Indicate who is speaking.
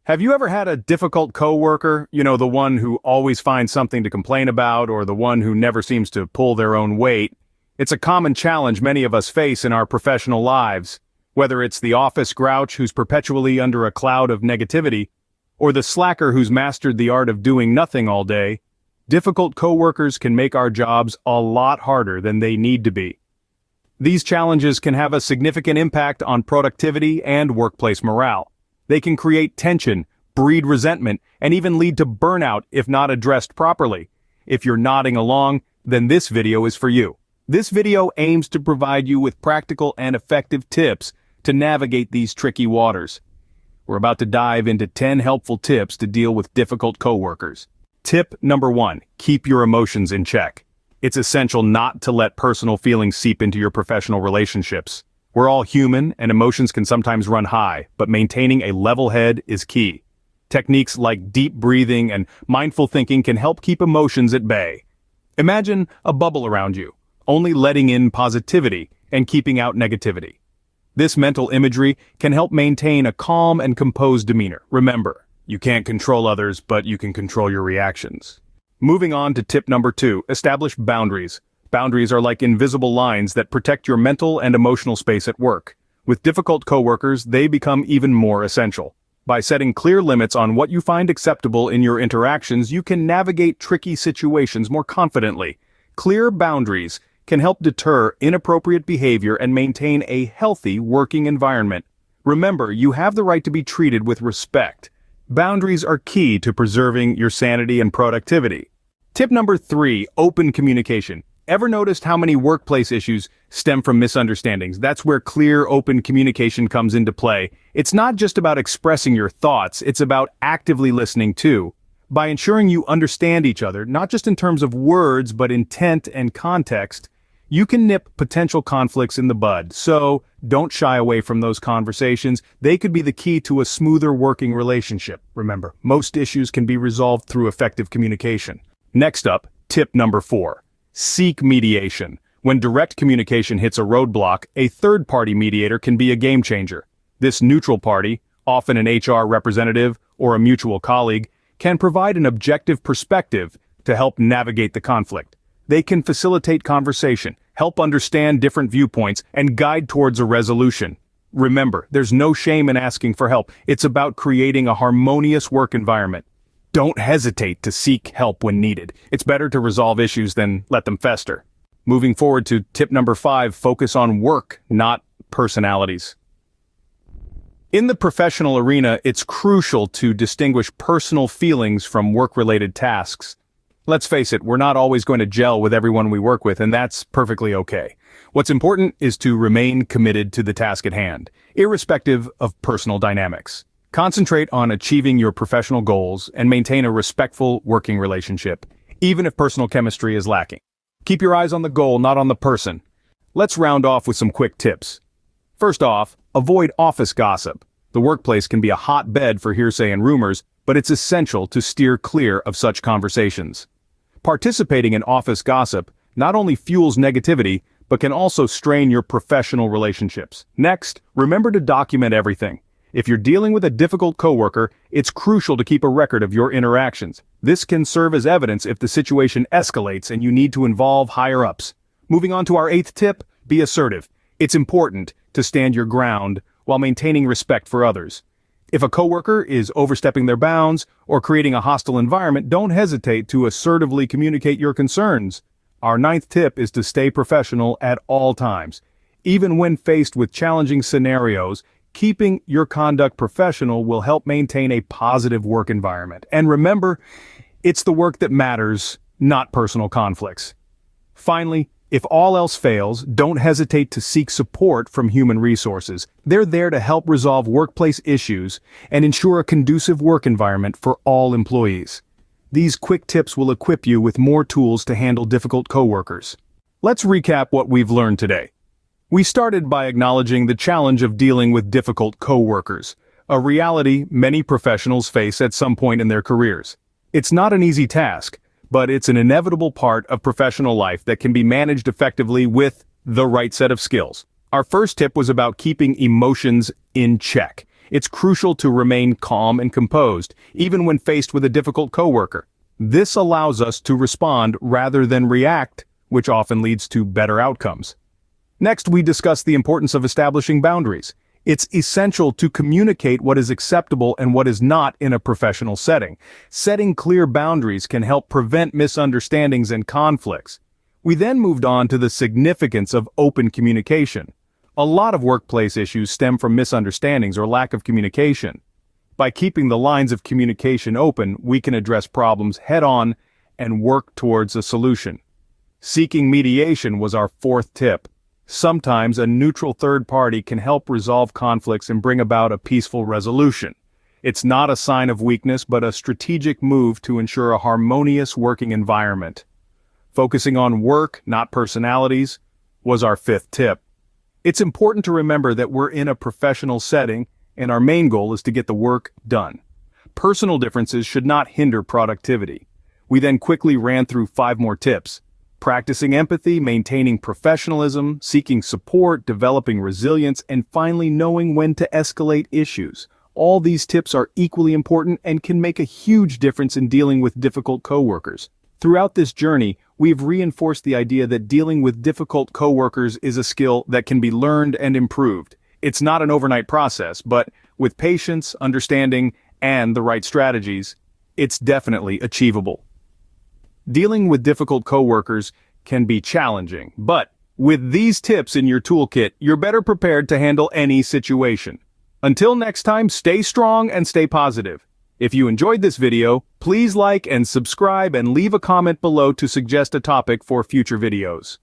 Speaker 1: Have you ever had a difficult coworker? You know, the one who always finds something to complain about or the one who never seems to pull their own weight? It's a common challenge many of us face in our professional lives. Whether it's the office grouch who's perpetually under a cloud of negativity, or the slacker who's mastered the art of doing nothing all day, difficult coworkers can make our jobs a lot harder than they need to be. These challenges can have a significant impact on productivity and workplace morale. They can create tension, breed resentment, and even lead to burnout if not addressed properly. If you're nodding along, then this video is for you. This video aims to provide you with practical and effective tips to navigate these tricky waters. We're about to dive into 10 helpful tips to deal with difficult coworkers. Tip number 1, keep your emotions in check. It's essential not to let personal feelings seep into your professional relationships. We're all human, and emotions can sometimes run high, but maintaining a level head is key. Techniques like deep breathing and mindful thinking can help keep emotions at bay. Imagine a bubble around you, only letting in positivity and keeping out negativity. This mental imagery can help maintain a calm and composed demeanor. Remember, you can't control others, but you can control your reactions. Moving on to tip number 2, establish boundaries. Boundaries are like invisible lines that protect your mental and emotional space at work. With difficult coworkers, they become even more essential. By setting clear limits on what you find acceptable in your interactions, you can navigate tricky situations more confidently. Clear boundaries can help deter inappropriate behavior and maintain a healthy working environment. Remember, you have the right to be treated with respect. Boundaries are key to preserving your sanity and productivity. Tip number 3, open communication. Ever noticed how many workplace issues stem from misunderstandings? That's where clear, open communication comes into play. It's not just about expressing your thoughts, it's about actively listening too. By ensuring you understand each other, not just in terms of words, but intent and context, you can nip potential conflicts in the bud. So, don't shy away from those conversations. They could be the key to a smoother working relationship. Remember, most issues can be resolved through effective communication. Next up, tip number 4. Seek mediation. When direct communication hits a roadblock, a third-party mediator can be a game changer. This neutral party, often an HR representative or a mutual colleague, can provide an objective perspective to help navigate the conflict. They can facilitate conversation, help understand different viewpoints, and guide towards a resolution. Remember, there's no shame in asking for help. It's about creating a harmonious work environment. Don't hesitate to seek help when needed. It's better to resolve issues than let them fester. Moving forward to tip number 5, focus on work, not personalities. In the professional arena, it's crucial to distinguish personal feelings from work-related tasks. Let's face it, we're not always going to gel with everyone we work with, and that's perfectly okay. What's important is to remain committed to the task at hand, irrespective of personal dynamics. Concentrate on achieving your professional goals and maintain a respectful working relationship, even if personal chemistry is lacking. Keep your eyes on the goal, not on the person. Let's round off with some quick tips. First off, avoid office gossip. The workplace can be a hotbed for hearsay and rumors, but it's essential to steer clear of such conversations. Participating in office gossip not only fuels negativity, but can also strain your professional relationships. Next, remember to document everything. If you're dealing with a difficult coworker, it's crucial to keep a record of your interactions. This can serve as evidence if the situation escalates and you need to involve higher-ups. Moving on to our 8th tip, be assertive. It's important to stand your ground while maintaining respect for others. If a coworker is overstepping their bounds or creating a hostile environment, don't hesitate to assertively communicate your concerns. Our 9th tip is to stay professional at all times. Even when faced with challenging scenarios, keeping your conduct professional will help maintain a positive work environment. And remember, it's the work that matters, not personal conflicts. Finally, if all else fails, don't hesitate to seek support from human resources. They're there to help resolve workplace issues and ensure a conducive work environment for all employees. These quick tips will equip you with more tools to handle difficult coworkers. Let's recap what we've learned today. We started by acknowledging the challenge of dealing with difficult coworkers, a reality many professionals face at some point in their careers. It's not an easy task, but it's an inevitable part of professional life that can be managed effectively with the right set of skills. Our first tip was about keeping emotions in check. It's crucial to remain calm and composed, even when faced with a difficult coworker. This allows us to respond rather than react, which often leads to better outcomes. Next, we discuss the importance of establishing boundaries. It's essential to communicate what is acceptable and what is not in a professional setting. Setting clear boundaries can help prevent misunderstandings and conflicts. We then moved on to the significance of open communication. A lot of workplace issues stem from misunderstandings or lack of communication. By keeping the lines of communication open, we can address problems head-on and work towards a solution. Seeking mediation was our fourth tip. Sometimes a neutral third party can help resolve conflicts and bring about a peaceful resolution. It's not a sign of weakness, but a strategic move to ensure a harmonious working environment. Focusing on work, not personalities, was our fifth tip. It's important to remember that we're in a professional setting, and our main goal is to get the work done. Personal differences should not hinder productivity. We then quickly ran through 5 more tips. Practicing empathy, maintaining professionalism, seeking support, developing resilience, and finally knowing when to escalate issues. All these tips are equally important and can make a huge difference in dealing with difficult coworkers. Throughout this journey, we've reinforced the idea that dealing with difficult coworkers is a skill that can be learned and improved. It's not an overnight process, but with patience, understanding, and the right strategies, it's definitely achievable. Dealing with difficult coworkers can be challenging, but with these tips in your toolkit, you're better prepared to handle any situation. Until next time, stay strong and stay positive. If you enjoyed this video, please like and subscribe and leave a comment below to suggest a topic for future videos.